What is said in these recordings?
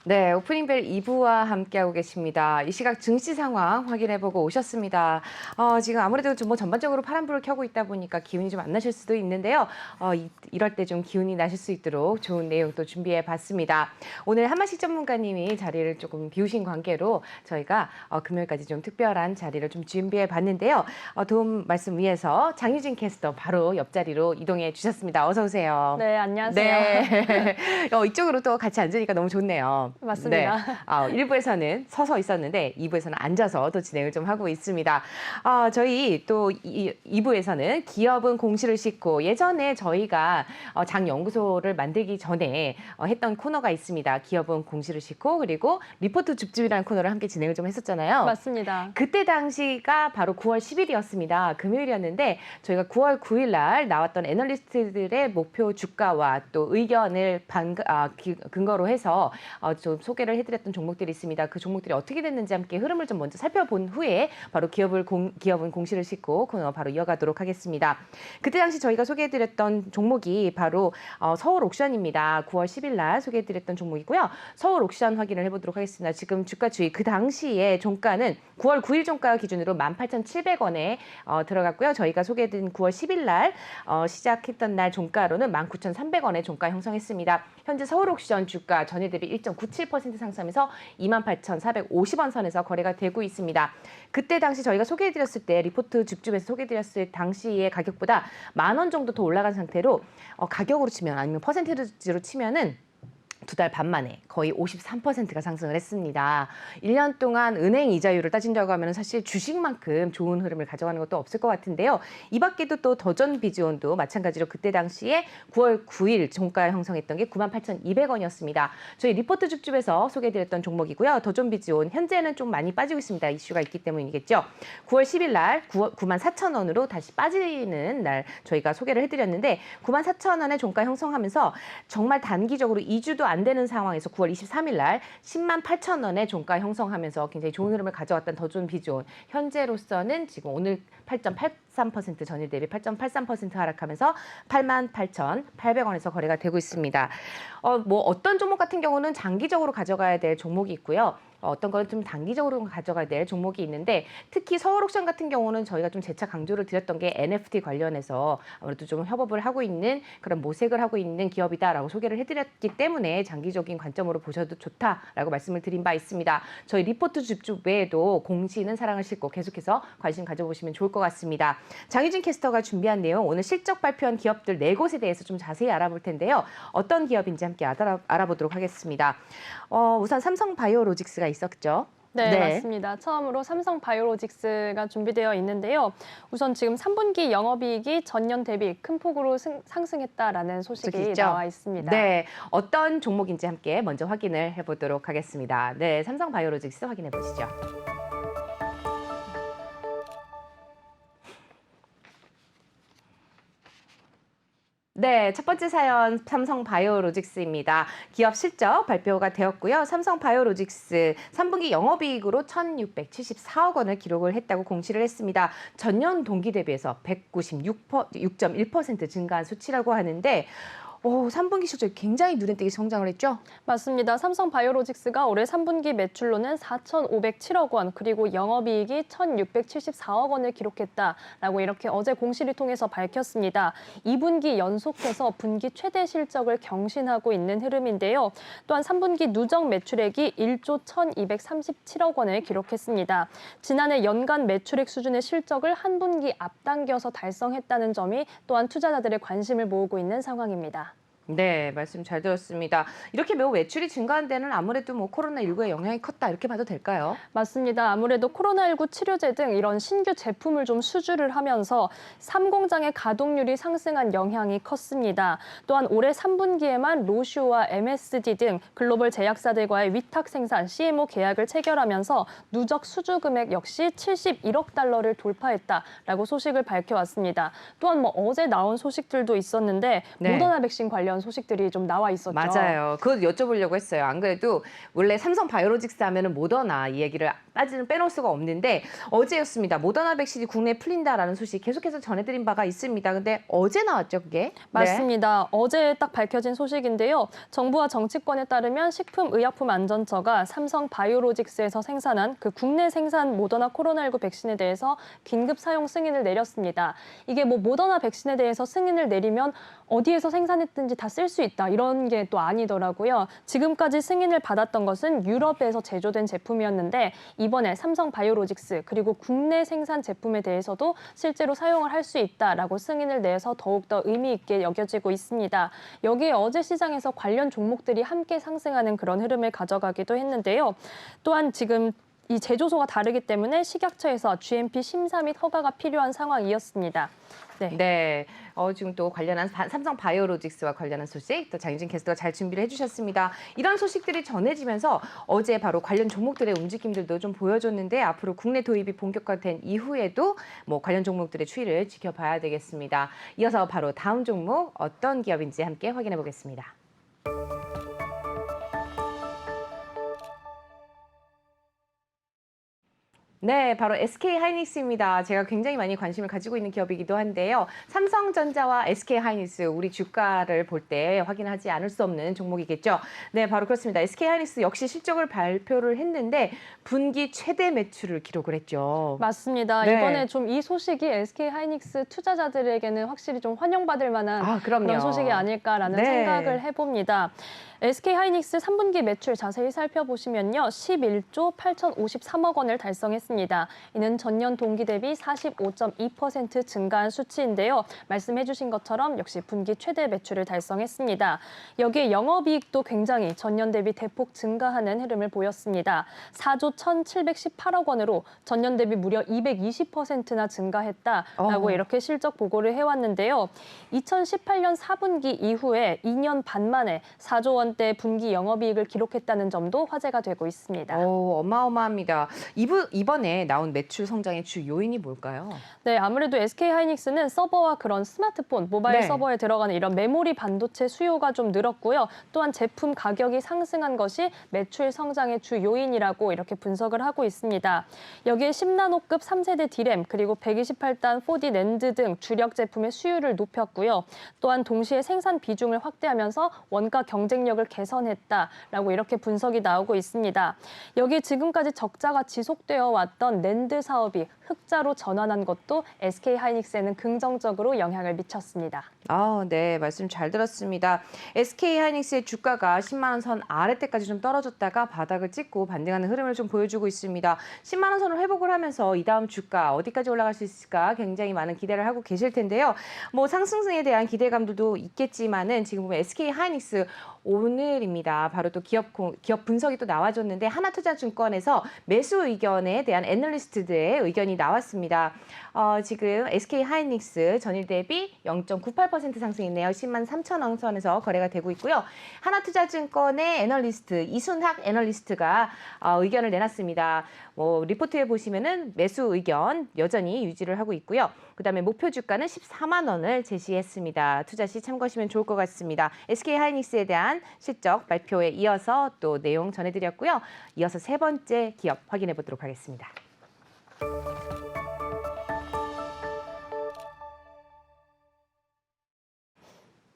네, 오프닝벨 2부와 함께하고 계십니다. 이 시각 증시 상황 확인해보고 오셨습니다. 지금 아무래도 좀 뭐 전반적으로 파란불을 켜고 있다 보니까 기운이 좀 안 나실 수도 있는데요. 이럴 때 좀 기운이 나실 수 있도록 좋은 내용 또 준비해봤습니다. 오늘 한마식 전문가님이 자리를 조금 비우신 관계로 저희가 금요일까지 좀 특별한 자리를 좀 준비해봤는데요. 도움 말씀 위해서 장유진 캐스터 바로 옆자리로 이동해 주셨습니다. 어서 오세요. 네, 안녕하세요. 네. 이쪽으로 또 같이 앉으니까 너무 좋네요. 맞습니다. 네. 1부에서는 서서 있었는데 2부에서는 앉아서 또 진행을 좀 하고 있습니다. 저희 또 2부에서는 기업은 공시를 싣고 예전에 저희가 장연구소를 만들기 전에 했던 코너가 있습니다. 기업은 공시를 싣고 그리고 리포트 줍줍이라는 코너를 함께 진행을 좀 했었잖아요. 맞습니다. 그때 당시가 바로 9월 10일이었습니다. 금요일이었는데 저희가 9월 9일 날 나왔던 애널리스트들의 목표 주가와 또 의견을 근거로 해서 좀 소개를 해드렸던 종목들이 있습니다. 그 종목들이 어떻게 됐는지 함께 흐름을 좀 먼저 살펴본 후에 바로 기업은 공시를 싣고 코너 바로 이어가도록 하겠습니다. 그때 당시 저희가 소개해드렸던 종목이 바로 서울 옥션입니다. 9월 10일 날 소개해드렸던 종목이고요. 서울 옥션 확인을 해보도록 하겠습니다. 지금 주가 추이 그 당시에 종가는 9월 9일 종가 기준으로 18,700원에 들어갔고요. 저희가 소개해드린 9월 10일 날 시작했던 날 종가로는 19,300원에 종가 형성했습니다. 현재 서울 옥션 주가 전일 대비 1.97% 상승하면서 28,450원 선에서 거래가 되고 있습니다. 그때 당시 저희가 소개해드렸을 때 리포트 줍줍에서 소개해드렸을 당시의 가격보다 10,000원 정도 더 올라간 상태로 가격으로 치면 아니면 퍼센티지로 치면은 2달 반 만에 거의 53%가 상승을 했습니다. 1년 동안 은행 이자율을 따진다고 하면 사실 주식만큼 좋은 흐름을 가져가는 것도 없을 것 같은데요. 이 밖에도 또 더존 비즈온도 마찬가지로 그때 당시에 9월 9일 종가 형성했던 게 98,200원이었습니다. 저희 리포트 줍줍에서 소개해드렸던 종목이고요. 더존 비즈온 현재는 좀 많이 빠지고 있습니다. 이슈가 있기 때문이겠죠. 9월 10일 날 94,000원으로 다시 빠지는 날 저희가 소개를 해드렸는데 94,000원에 종가 형성하면서 정말 단기적으로 2주도 안 되는 상황에서 9월 23일 날 108,000원에 종가 형성하면서 굉장히 좋은 흐름을 가져왔던 더존 비즈온 현재로서는 지금 오늘 8.83% 전일 대비 8.83% 하락하면서 88,800원에서 거래가 되고 있습니다. 어떤 종목 같은 경우는 장기적으로 가져가야 될 종목이 있고요. 어떤 거는 좀 단기적으로 가져가야 될 종목이 있는데 특히 서울옥션 같은 경우는 저희가 좀 재차 강조를 드렸던 게 NFT 관련해서 아무래도 좀 협업을 하고 있는 그런 모색을 하고 있는 기업이다라고 소개를 해드렸기 때문에 장기적인 관점으로 보셔도 좋다라고 말씀을 드린 바 있습니다. 저희 리포트 줍줍 외에도 공시는 사랑을 싣고 계속해서 관심 가져보시면 좋을 것 같습니다. 장유진 캐스터가 준비한 내용 오늘 실적 발표한 기업들 4곳에 대해서 좀 자세히 알아볼 텐데요. 어떤 기업인지 함께 알아보도록 하겠습니다. 우선 삼성바이오로직스가 있었죠. 네, 맞습니다. 처음으로 삼성바이오로직스가 준비되어 있는데요. 우선 지금 3분기 영업이익이 전년 대비 큰 폭으로 상승했다라는 소식이 나와 있습니다. 네, 어떤 종목인지 함께 먼저 확인을 해보도록 하겠습니다. 네, 삼성바이오로직스 확인해 보시죠. 네, 첫 번째 사연 삼성바이오로직스입니다. 기업 실적 발표가 되었고요. 삼성바이오로직스 3분기 영업이익으로 1,674억 원을 기록을 했다고 공시를 했습니다. 전년 동기 대비해서 196.1% 증가한 수치라고 하는데 3분기 실적이 굉장히 눈에 띄게 성장을 했죠? 맞습니다. 삼성바이오로직스가 올해 3분기 매출로는 4,507억 원, 그리고 영업이익이 1,674억 원을 기록했다라고 이렇게 어제 공시를 통해서 밝혔습니다. 2분기 연속해서 분기 최대 실적을 경신하고 있는 흐름인데요. 또한 3분기 누적 매출액이 1조 1,237억 원을 기록했습니다. 지난해 연간 매출액 수준의 실적을 한 분기 앞당겨서 달성했다는 점이 또한 투자자들의 관심을 모으고 있는 상황입니다. 네, 말씀 잘 들었습니다. 이렇게 매우 매출이 증가한 데는 아무래도 코로나19의 영향이 컸다 이렇게 봐도 될까요? 맞습니다. 아무래도 코로나19 치료제 등 이런 신규 제품을 좀 수주를 하면서 3공장의 가동률이 상승한 영향이 컸습니다. 또한 올해 3분기에만 로슈와 MSD 등 글로벌 제약사들과의 위탁 생산 CMO 계약을 체결하면서 누적 수주 금액 역시 71억 달러를 돌파했다라고 소식을 밝혀왔습니다. 또한 어제 나온 소식들도 있었는데 모더나 백신 관련 관련 소식들이 좀 나와 있었죠. 맞아요. 그거 여쭤보려고 했어요. 안 그래도 원래 삼성 바이오로직스 하면은 모더나 이 얘기를 빠지는 빼놓을 수가 없는데 어제였습니다. 모더나 백신이 국내에 풀린다라는 소식 계속해서 전해드린 바가 있습니다. 근데 어제 나왔죠, 그게? 맞습니다. 어제 딱 밝혀진 소식인데요. 정부와 정치권에 따르면 식품의약품안전처가 삼성 바이오로직스에서 생산한 그 국내 생산 모더나 코로나19 백신에 대해서 긴급 사용 승인을 내렸습니다. 이게 뭐 모더나 백신에 대해서 승인을 내리면 어디에서 생산했든지 다 쓸 수 있다 이런 게 또 아니더라고요. 지금까지 승인을 받았던 것은 유럽에서 제조된 제품이었는데 이번에 삼성 바이오로직스 그리고 국내 생산 제품에 대해서도 실제로 사용을 할 수 있다라고 승인을 내서 더욱더 의미 있게 여겨지고 있습니다. 여기에 어제 시장에서 관련 종목들이 함께 상승하는 그런 흐름을 가져가기도 했는데요. 또한 지금 이 제조소가 다르기 때문에 식약처에서 GMP 심사 및 허가가 필요한 상황이었습니다. 네. 지금 또 관련한 삼성 바이오로직스와 관련한 소식 또 장유진 캐스터가 잘 준비를 해주셨습니다. 이런 소식들이 전해지면서 어제 바로 관련 종목들의 움직임들도 좀 보여줬는데 앞으로 국내 도입이 본격화된 이후에도 뭐 관련 종목들의 추이를 지켜봐야 되겠습니다. 이어서 바로 다음 종목 어떤 기업인지 함께 확인해 보겠습니다. 네, 바로 SK하이닉스입니다. 제가 굉장히 많이 관심을 가지고 있는 기업이기도 한데요. 삼성전자와 SK하이닉스 우리 주가를 볼 때 확인하지 않을 수 없는 종목이겠죠. 네, 바로 그렇습니다. SK하이닉스 역시 실적을 발표를 했는데 분기 최대 매출을 기록을 했죠. 맞습니다. 네. 이번에 좀 이 소식이 SK하이닉스 투자자들에게는 확실히 좀 환영받을 만한 그런 소식이 아닐까라는 생각을 해봅니다. SK하이닉스 3분기 매출 자세히 살펴보시면요. 11조 8,053억 원을 달성했습니다. 이는 전년 동기 대비 45.2% 증가한 수치인데요. 말씀해 주신 것처럼 역시 분기 최대 매출을 달성했습니다. 여기에 영업이익도 굉장히 전년 대비 대폭 증가하는 흐름을 보였습니다. 4조 1,718억 원으로 전년 대비 무려 220%나 증가했다라고 이렇게 실적 보고를 해왔는데요. 2018년 4분기 이후에 2년 반 만에 4조 원대 분기 영업이익을 기록했다는 점도 화제가 되고 있습니다. 어마어마합니다. 이번에 나온 매출 성장의 주 요인이 뭘까요? 네, 아무래도 SK하이닉스는 서버와 그런 스마트폰, 모바일 서버에 들어가는 이런 메모리 반도체 수요가 좀 늘었고요. 또한 제품 가격이 상승한 것이 매출 성장의 주 요인이라고 이렇게 분석을 하고 있습니다. 여기에 10나노급 3세대 D램 그리고 128단 4D 낸드 등 주력 제품의 수요를 높였고요. 또한 동시에 생산 비중을 확대하면서 원가 경쟁력을 개선했다라고 이렇게 분석이 나오고 있습니다. 여기 지금까지 적자가 지속되어 왔던 낸드 사업이 흑자로 전환한 것도 SK하이닉스에는 긍정적으로 영향을 미쳤습니다. 네, 말씀 잘 들었습니다. SK하이닉스의 주가가 10만 원 선 아래때까지 좀 떨어졌다가 바닥을 찍고 반등하는 흐름을 좀 보여주고 있습니다. 10만 원 선을 회복을 하면서 이 다음 주가 어디까지 올라갈 수 있을까 굉장히 많은 기대를 하고 계실 텐데요. 뭐 상승에 대한 기대감들도 있겠지만은 지금 보면 SK하이닉스 오늘입니다. 바로 또 기업 분석이 또 나와줬는데 하나투자증권에서 매수 의견에 대한 애널리스트들의 의견이 나왔습니다. 지금 SK하이닉스 전일 대비 0.98% 상승했네요. 10만 3천 원 선에서 거래가 되고 있고요. 하나투자증권의 애널리스트 이순학 애널리스트가 의견을 내놨습니다. 리포트에 보시면은 매수 의견 여전히 유지를 하고 있고요. 그다음에 목표 주가는 14만 원을 제시했습니다. 투자 시 참고하시면 좋을 것 같습니다. SK하이닉스에 대한 실적 발표에 이어서 또 내용 전해드렸고요. 이어서 세 번째 기업 확인해 보도록 하겠습니다.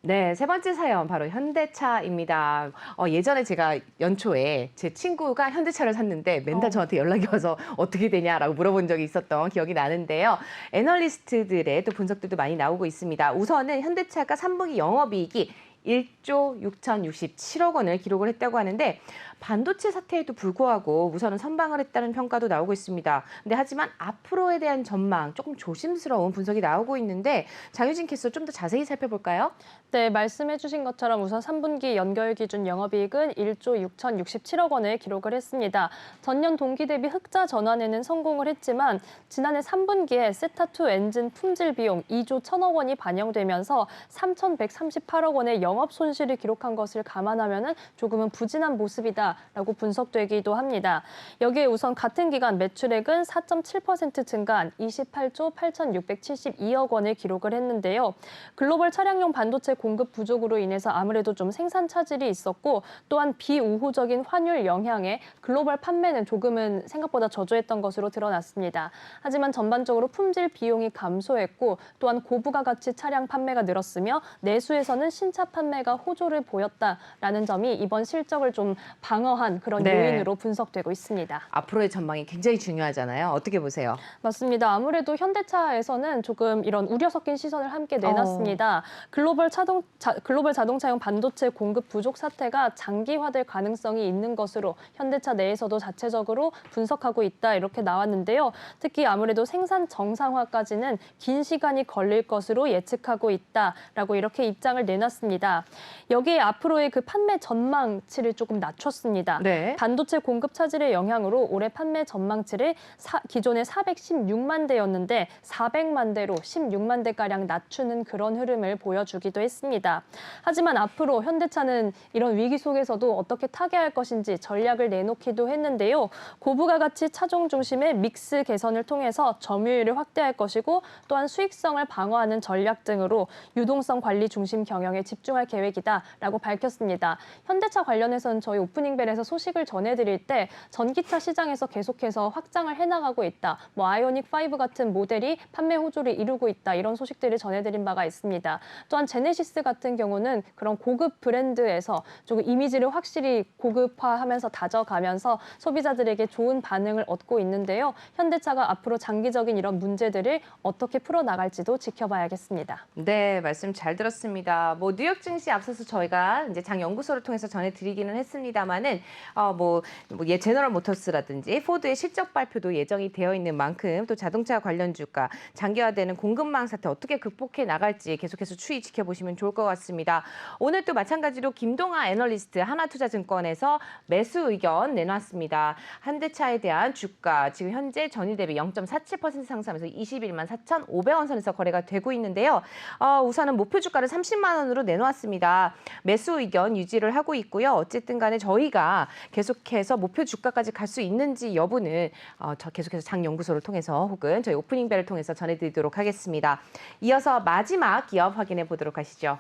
네, 세 번째 사연 바로 현대차입니다. 예전에 제가 연초에 제 친구가 현대차를 샀는데 맨날 저한테 연락이 와서 어떻게 되냐라고 물어본 적이 있었던 기억이 나는데요. 애널리스트들의 또 분석들도 많이 나오고 있습니다. 우선은 현대차가 3분기 영업이익이 1조 6,067억 원을 기록을 했다고 하는데 반도체 사태에도 불구하고 우선은 선방을 했다는 평가도 나오고 있습니다. 근데 하지만 앞으로에 대한 전망 조금 조심스러운 분석이 나오고 있는데 장유진 캐스터 좀 더 자세히 살펴볼까요? 네, 말씀해 주신 것처럼 우선 3분기 연결 기준 영업이익은 1조 6,067억 원을 기록을 했습니다. 전년 동기 대비 흑자 전환에는 성공을 했지만 지난해 3분기에 세타2 엔진 품질 비용 2조 1,000억 원이 반영되면서 3,138억 원의 영업 영업 손실을 기록한 것을 감안하면 조금은 부진한 모습이다라고 분석되기도 합니다. 여기에 우선 같은 기간 매출액은 4.7% 증가한 28조 8,672억 원을 기록을 했는데요. 글로벌 차량용 반도체 공급 부족으로 인해서 아무래도 좀 생산 차질이 있었고 또한 비우호적인 환율 영향에 글로벌 판매는 조금은 생각보다 저조했던 것으로 드러났습니다. 하지만 전반적으로 품질 비용이 감소했고 또한 고부가 가치 차량 판매가 늘었으며 내수에서는 신차 판매가 호조를 보였다라는 점이 이번 실적을 좀 방어한 그런 네. 요인으로 분석되고 있습니다. 앞으로의 전망이 굉장히 중요하잖아요. 어떻게 보세요? 맞습니다. 아무래도 현대차에서는 조금 이런 우려 섞인 시선을 함께 내놨습니다. 글로벌 자동차용 반도체 공급 부족 사태가 장기화될 가능성이 있는 것으로 현대차 내에서도 자체적으로 분석하고 있다 이렇게 나왔는데요. 특히 아무래도 생산 정상화까지는 긴 시간이 걸릴 것으로 예측하고 있다라고 이렇게 입장을 내놨습니다. 여기에 앞으로의 그 판매 전망치를 조금 낮췄습니다. 네. 반도체 공급 차질의 영향으로 올해 판매 전망치를 기존에 416만 대였는데 400만 대로 16만 대가량 낮추는 그런 흐름을 보여주기도 했습니다. 하지만 앞으로 현대차는 이런 위기 속에서도 어떻게 타개할 것인지 전략을 내놓기도 했는데요. 고부가 가치 차종 중심의 믹스 개선을 통해서 점유율을 확대할 것이고 또한 수익성을 방어하는 전략 등으로 유동성 관리 중심 경영에 집중할 계획이다라고 밝혔습니다. 현대차 관련해서는 저희 오프닝벨에서 소식을 전해드릴 때 전기차 시장에서 계속해서 확장을 해나가고 있다. 아이오닉 5 같은 모델이 판매 호조를 이루고 있다. 이런 소식들을 전해드린 바가 있습니다. 또한 제네시스 같은 경우는 그런 고급 브랜드에서 조금 이미지를 확실히 고급화하면서 다져가면서 소비자들에게 좋은 반응을 얻고 있는데요. 현대차가 앞으로 장기적인 이런 문제들을 어떻게 풀어나갈지도 지켜봐야겠습니다. 네, 말씀 잘 들었습니다. 뉴욕 증시 앞서서 저희가 이제 장 연구소를 통해서 전해드리기는 했습니다만은 제너럴 모터스라든지 포드의 실적 발표도 예정이 되어 있는 만큼 또 자동차 관련 주가 장기화되는 공급망 사태 어떻게 극복해 나갈지 계속해서 추이 지켜보시면 좋을 것 같습니다. 오늘 또 마찬가지로 김동아 애널리스트 하나투자증권에서 매수 의견 내놨습니다. 현대차에 대한 주가 지금 현재 전일 대비 0.47% 상승하면서 21만 4,500원 선에서 거래가 되고 있는데요. 우선은 목표 주가를 30만 원으로 내놓았습니다. 매수 의견 유지를 하고 있고요. 어쨌든 간에 저희가 계속해서 목표 주가까지 갈 수 있는지 여부는 계속해서 장 연구소를 통해서 혹은 저희 오프닝벨을 통해서 전해드리도록 하겠습니다. 이어서 마지막 기업 확인해 보도록 하시죠.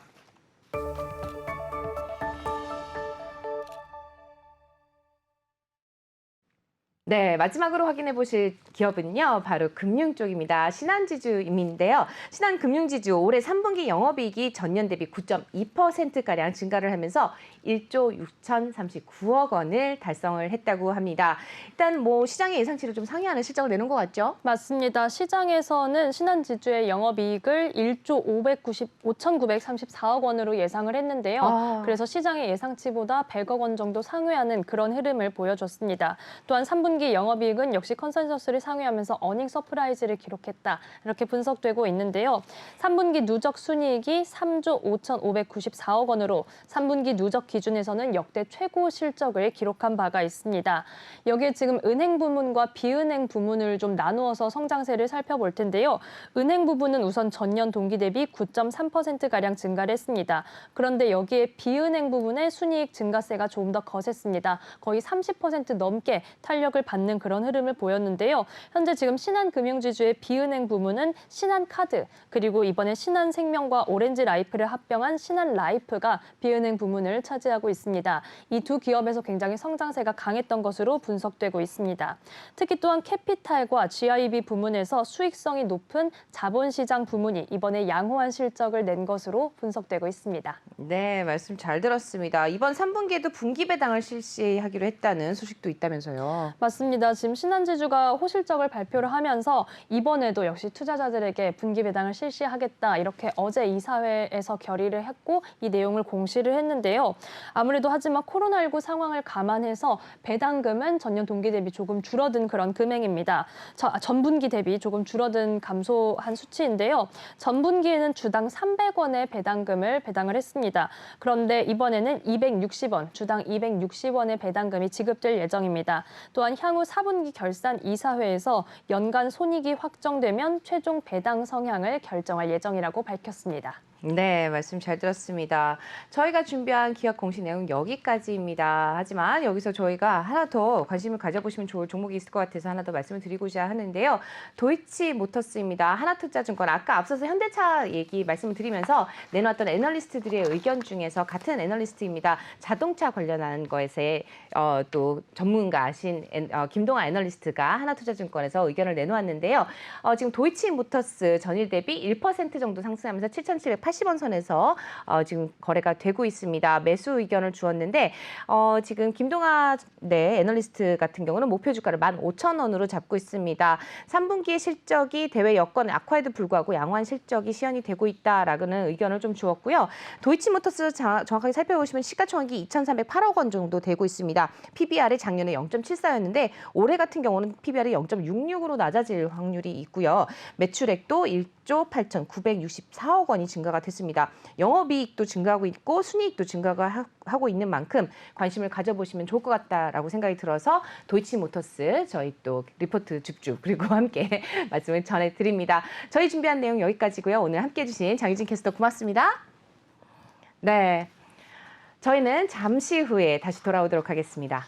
네, 마지막으로 확인해 보실 기업은요, 바로 금융 쪽입니다. 신한지주인데요. 신한금융지주 올해 3분기 영업이익이 전년 대비 9.2%가량 증가를 하면서 1조 6,039억 원을 달성을 했다고 합니다. 일단 시장의 예상치를 좀 상회하는 실적을 내놓은 것 같죠? 맞습니다. 시장에서는 신한지주의 영업이익을 1조 5,934억 원으로 예상을 했는데요. 그래서 시장의 예상치보다 100억 원 정도 상회하는 그런 흐름을 보여줬습니다. 또한 3분기 영업이익은 역시 컨센서스를 상회하면서 어닝 서프라이즈를 기록했다. 이렇게 분석되고 있는데요. 3분기 누적 순이익이 3조 5,594억 원으로 3분기 누적 기준에서는 역대 최고 실적을 기록한 바가 있습니다. 여기에 지금 은행 부문과 비은행 부문을 좀 나누어서 성장세를 살펴볼 텐데요. 은행 부분은 우선 전년 동기 대비 9.3%가량 증가를 했습니다. 그런데 여기에 비은행 부분의 순이익 증가세가 조금 더 거셌습니다. 거의 30% 넘게 탄력을 받는 그런 흐름을 보였는데요. 현재 지금 신한금융지주의 비은행 부문은 신한카드, 그리고 이번에 신한생명과 오렌지라이프를 합병한 신한라이프가 비은행 부문을 차지하고 있습니다. 이 두 기업에서 굉장히 성장세가 강했던 것으로 분석되고 있습니다. 특히 또한 캐피탈과 GIB 부문에서 수익성이 높은 자본시장 부문이 이번에 양호한 실적을 낸 것으로 분석되고 있습니다. 네, 말씀 잘 들었습니다. 이번 3분기에도 분기 배당을 실시하기로 했다는 소식도 있다면서요. 맞습니다. 지금 신한지주가 호실적을 발표를 하면서 이번에도 역시 투자자들에게 분기 배당을 실시하겠다 이렇게 어제 이사회에서 결의를 했고 이 내용을 공시를 했는데요. 아무래도 하지만 코로나19 상황을 감안해서 배당금은 전년 동기 대비 조금 줄어든 그런 금액입니다. 전분기 대비 조금 줄어든 감소한 수치인데요. 전분기에는 주당 300원의 배당금을 배당을 했습니다. 그런데 이번에는 260원, 주당 260원의 배당금이 지급될 예정입니다. 또한 향후 4분기 결산 이사회에서 연간 손익이 확정되면 최종 배당 성향을 결정할 예정이라고 밝혔습니다. 네, 말씀 잘 들었습니다. 저희가 준비한 기업 공시 내용 여기까지입니다. 하지만 여기서 저희가 하나 더 관심을 가져보시면 좋을 종목이 있을 것 같아서 하나 더 말씀을 드리고자 하는데요. 도이치모터스입니다. 하나투자증권, 아까 앞서서 현대차 얘기 말씀을 드리면서 내놓았던 애널리스트들의 의견 중에서 같은 애널리스트입니다. 자동차 관련한 것에 또 전문가신 김동아 애널리스트가 하나투자증권에서 의견을 내놓았는데요. 지금 도이치모터스 전일 대비 1% 정도 상승하면서 7,780원 선에서 지금 거래가 되고 있습니다. 매수 의견을 주었는데 지금 김동아 애널리스트 같은 경우는 목표 주가를 15,000원으로 잡고 있습니다. 3분기 실적이 대외 여건 악화에도 불구하고 양호한 실적이 시현이 되고 있다라는 의견을 좀 주었고요. 도이치모터스 정확하게 살펴보시면 시가총액이 2,308억 원 정도 되고 있습니다. PBR이 작년에 0.74였는데 올해 같은 경우는 PBR이 0.66으로 낮아질 확률이 있고요. 매출액도 1조 8,964억 원이 증가가 됐습니다. 영업이익도 증가하고 있고 순이익도 증가가 하고 있는 만큼 관심을 가져보시면 좋을 것 같다라고 생각이 들어서 도이치모터스 저희 또 리포트 줍줍 그리고 함께 말씀을 전해드립니다. 저희 준비한 내용 여기까지고요. 오늘 함께해 주신 장유진 캐스터 고맙습니다. 네, 저희는 잠시 후에 다시 돌아오도록 하겠습니다.